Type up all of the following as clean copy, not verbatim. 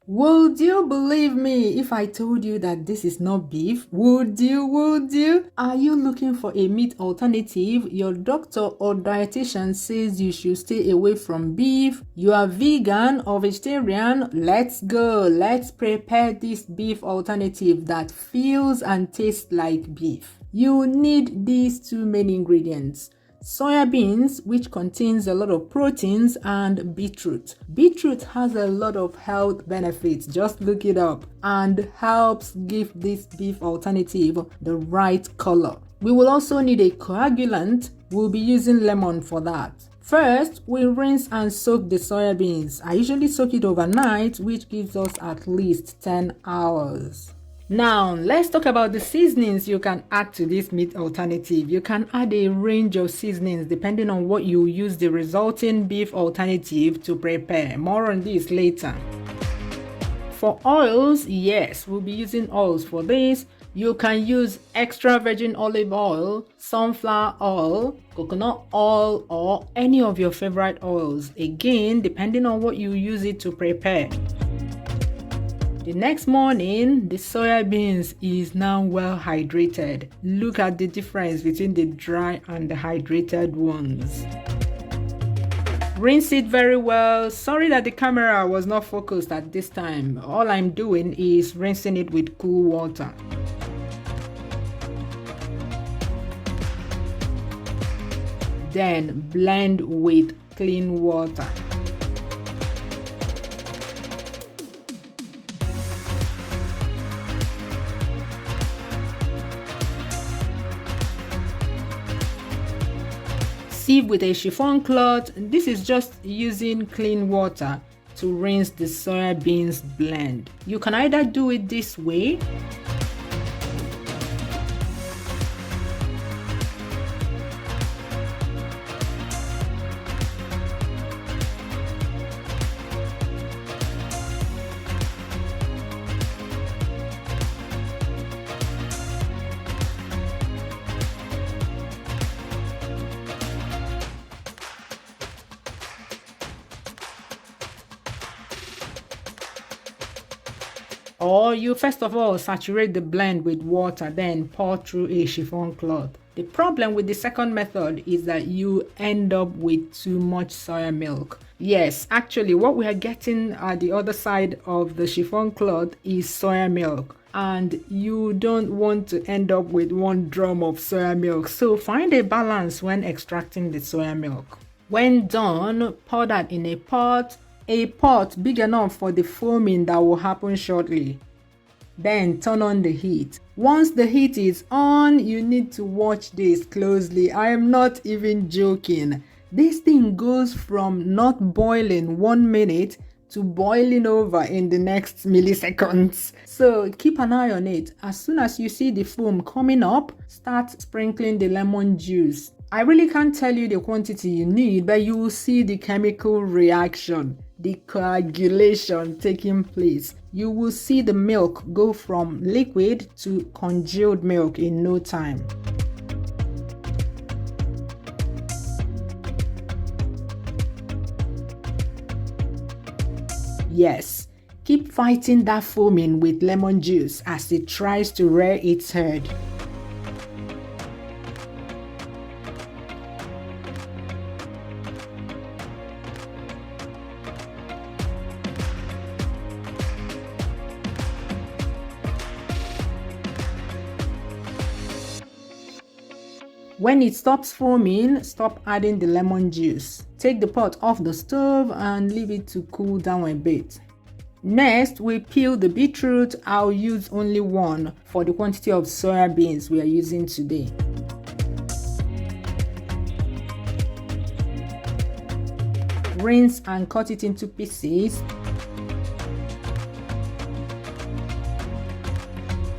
Would you believe me if I told you that this is not beef? Would you? Would you? Are you looking for a meat alternative? Your doctor or dietitian says you should stay away from beef. You are vegan or vegetarian? Let's go. Let's prepare this beef alternative that feels and tastes like beef. You need these two main ingredients: soya beans, which contains a lot of proteins, and beetroot. Beetroot has a lot of health benefits, just look it up, and helps give this beef alternative the right color. We will also need a coagulant. We'll be using lemon for that. First, we rinse and soak the soya beans. I usually soak it overnight, which gives us at least 10 hours. Now, let's talk about the seasonings you can add to this meat alternative. You can add a range of seasonings depending on what you use the resulting beef alternative to prepare. More on this later. For oils, yes, we'll be using oils for this. You can use extra virgin olive oil, sunflower oil, coconut oil, or any of your favorite oils. Again, depending on what you use it to prepare. The next morning, the soya beans is now well hydrated. Look at the difference between the dry and the hydrated ones. Rinse it very well. Sorry that the camera was not focused at this time. All I'm doing is rinsing it with cool water. Then blend with clean water. Sieve with a chiffon cloth. This is just using clean water to rinse the soya beans blend. You can either do it this way or you first of all saturate the blend with water, then pour through a chiffon cloth. The problem with the second method is that you end up with too much soya milk. Yes, actually what we are getting at the other side of the chiffon cloth is soya milk, and you don't want to end up with one drum of soya milk. So find a balance when extracting the soya milk. When done, pour that in a pot big enough for the foaming that will happen shortly. Then turn on the heat. Once the heat is on, you need to watch this closely. I am not even joking. This thing goes from not boiling 1 minute to boiling over in the next milliseconds. So keep an eye on it. As soon as you see the foam coming up, start sprinkling the lemon juice. I really can't tell you the quantity you need, but you will see the chemical reaction, the coagulation taking place. You will see the milk go from liquid to congealed milk in no time. Yes, keep fighting that foaming with lemon juice as it tries to rear its head. When it stops foaming, stop adding the lemon juice. Take the pot off the stove and leave it to cool down a bit. Next, we peel the beetroot. I'll use only one for the quantity of soya beans we are using today. Rinse and cut it into pieces.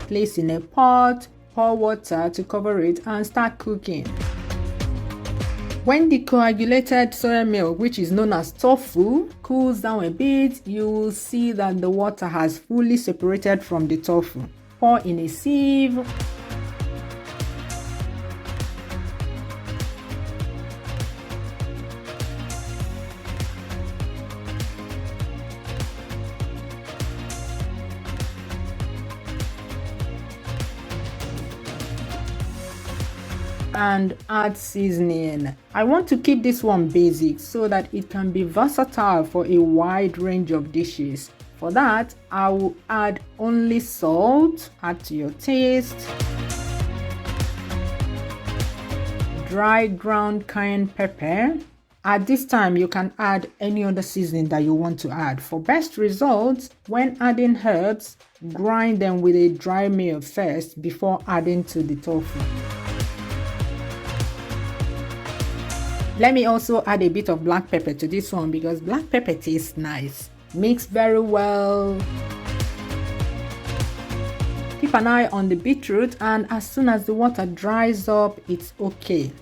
Place in a pot. Pour water to cover it and start cooking. When the coagulated soya milk, which is known as tofu, cools down a bit, you will see that the water has fully separated from the tofu. Pour in a sieve. and add seasoning. I want to keep this one basic so that it can be versatile for a wide range of dishes. For that, I will add only salt, add to your taste, dry ground cayenne pepper. At this time, you can add any other seasoning that you want to add. For best results, when adding herbs, grind them with a dry mill first before adding to the tofu. Let me also add a bit of black pepper to this one because black pepper tastes nice. Mix very well. Keep an eye on the beetroot, and as soon as the water dries up, it's okay.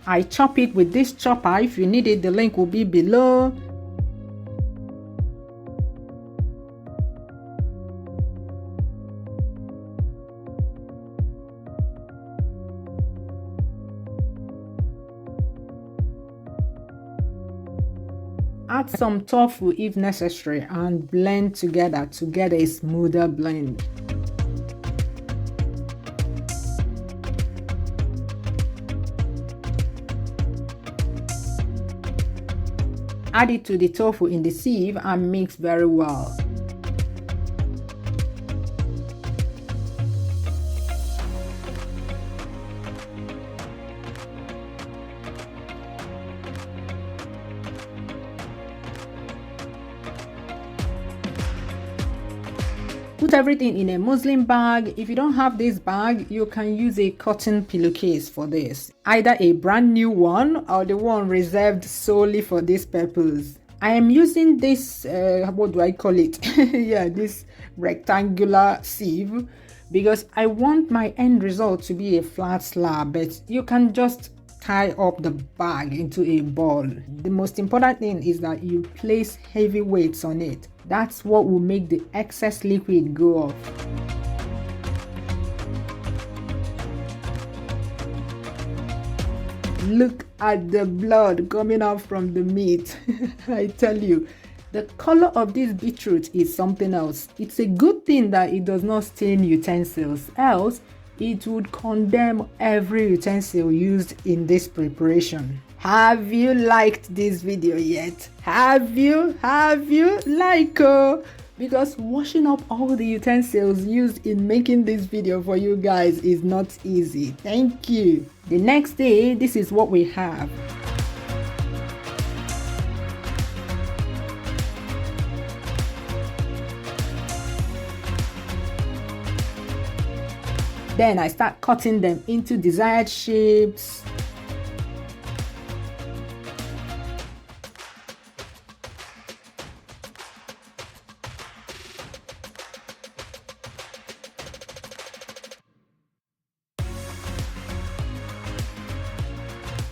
I chop it with this chopper. If you need it, the link will be below. Add some tofu if necessary and blend together to get a smoother blend. Add it to the tofu in the sieve and mix very well. Put everything in a muslin bag. If you don't have this bag, you can use a cotton pillowcase for this. Either a brand new one or the one reserved solely for this purpose. I am using this, what do I call it? Yeah, this rectangular sieve because I want my end result to be a flat slab, but you can just tie up the bag into a ball. The most important thing is that you place heavy weights on it. That's what will make the excess liquid go off. Look at the blood coming out from the meat. I tell you, the color of this beetroot is something else. It's a good thing that it does not stain utensils, else it would condemn every utensil used in this preparation. Have you liked this video yet? Have you? Like because washing up all the utensils used in making this video for you guys is not easy. Thank you. The next day, this is what we have. Then I start cutting them into desired shapes.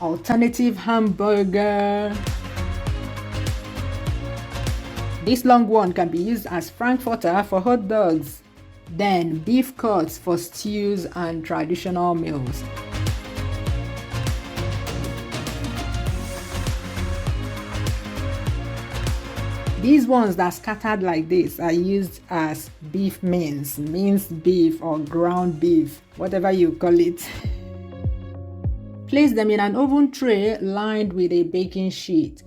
Alternative hamburger. This long one can be used as frankfurter for hot dogs. Then beef cuts for stews and traditional meals. These ones that are scattered like this are used as beef mince, minced beef or ground beef, whatever you call it. Place them in an oven tray lined with a baking sheet.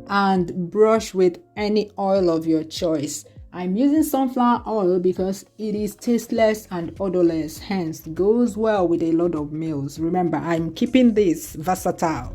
And brush with any oil of your choice. I'm using sunflower oil because it is tasteless and odorless, hence goes well with a lot of meals. Remember, I'm keeping this versatile.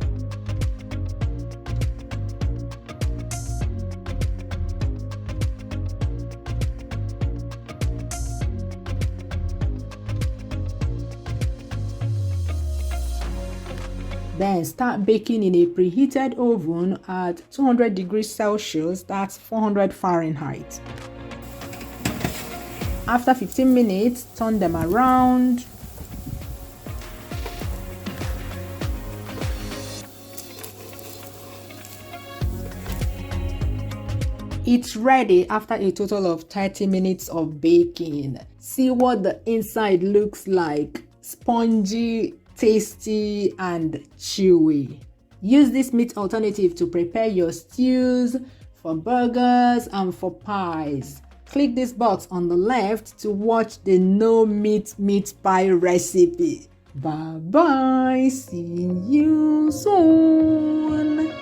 Then start baking in a preheated oven at 200 degrees Celsius, that's 400 Fahrenheit. After 15 minutes, turn them around. It's ready after a total of 30 minutes of baking. See what the inside looks like. Spongy, tasty and chewy. Use this meat alternative to prepare your stews, for burgers and for pies. Click this box on the left to watch the no meat meat pie recipe. Bye bye. See you soon.